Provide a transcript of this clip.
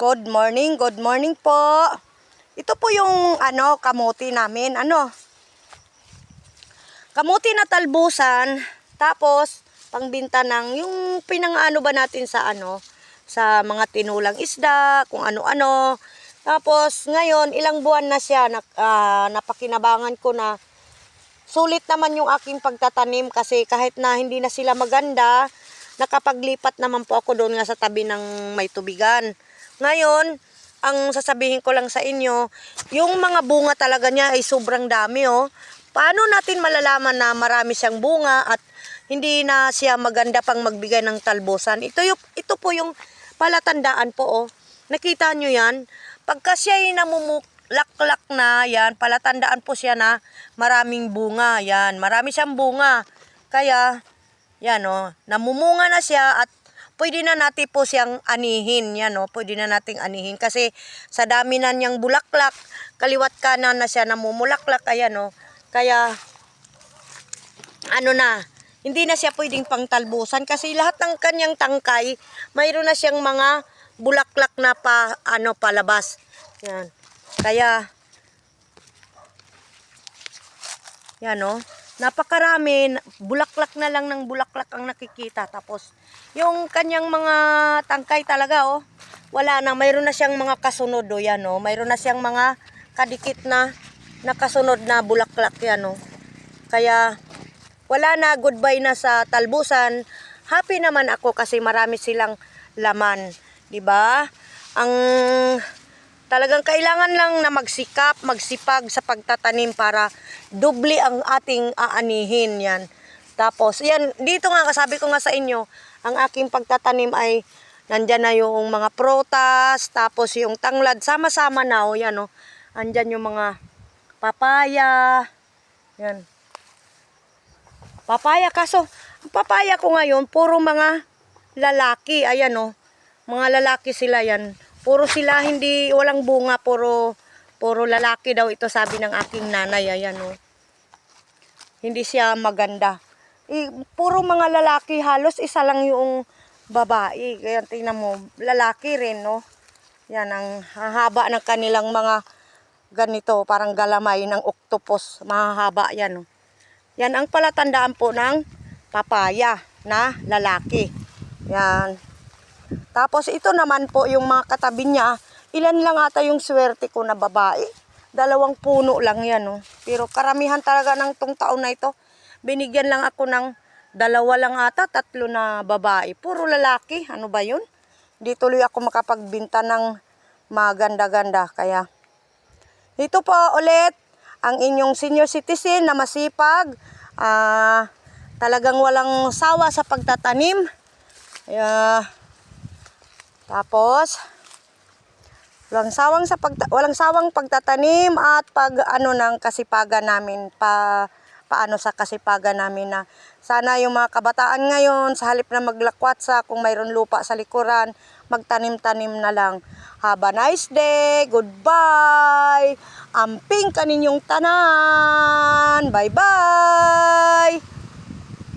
Good morning po. Ito po yung kamuti namin, kamuti na talbusan, tapos pangbinta ng yung pinang-ano ba natin sa sa mga tinulang isda, kung ano-ano. Tapos ngayon, ilang buwan na siya napakinabangan ko na sulit naman yung aking pagtatanim kasi kahit na hindi na sila maganda, nakapaglipat naman po ako doon nga sa tabi ng may tubigan. Ngayon, ang sasabihin ko lang sa inyo, yung mga bunga talaga niya ay sobrang dami Paano natin malalaman na marami siyang bunga at hindi na siya maganda pang magbigay ng talbusan? Ito po yung palatandaan po Nakita nyo yan? Pagka siya ay namumulaklak na yan, palatandaan po siya na maraming bunga. Yan, marami siyang bunga. Kaya, yan namumunga na siya at pwede na natin po siyang anihin. Yan pwede na nating anihin. Kasi sa dami na niyang bulaklak, kaliwat kanan na siya namumulaklak. Ayan Kaya, hindi na siya pwedeng pangtalbusan. Kasi lahat ng kanyang tangkay, mayroon na siyang mga bulaklak na palabas. Yan. Kaya, yan napakarami, bulaklak na lang ng bulaklak ang nakikita. Tapos, yung kanyang mga tangkay talaga wala na, mayroon na siyang mga kasunod yan mayroon na siyang mga kadikit na nakasunod na bulaklak yan Kaya, wala na, goodbye na sa talbusan. Happy naman ako kasi marami silang laman, 'di ba? Ang talagang kailangan lang na magsipag sa pagtatanim para doble ang ating aanihin yan. Tapos, yan, dito nga, sabi ko nga sa inyo, ang aking pagtatanim ay nandyan na yung mga prutas, tapos yung tanglad, sama-sama na yan andyan yung mga papaya, yan. Papaya, kaso, papaya ko ngayon, puro mga lalaki, ayan mga lalaki sila yan. Puro sila, walang bunga, puro lalaki daw ito, sabi ng aking nanay, ayan Hindi siya maganda. Puro mga lalaki, halos isa lang yung babae. Kaya tingnan mo, lalaki rin, Yan, ang hahaba ng kanilang mga ganito, parang galamay ng octopus. Mahahaba yan, Yan ang palatandaan po ng papaya na lalaki. Yan. Tapos ito naman po yung mga katabi niya. Ilan lang ata yung swerte ko na babae. 2 puno lang yan Pero karamihan talaga ng tong taon na ito, binigyan lang ako ng 2 lang ata, 3 na babae. Puro lalaki. Ano ba yun? Di tuloy ako makapagbinta ng maganda-ganda. Kaya, ito po ulit ang inyong senior citizen na masipag. Talagang walang sawa sa pagtatanim. Tapos, walang sawang pagtatanim at ng kasipagan namin paano sa kasipagan namin na sana yung mga kabataan ngayon sa halip na maglakwatsa kung mayroon lupa sa likuran, magtanim-tanim na lang. Have a nice day. Goodbye. Amping kaninyong tanan. Bye-bye.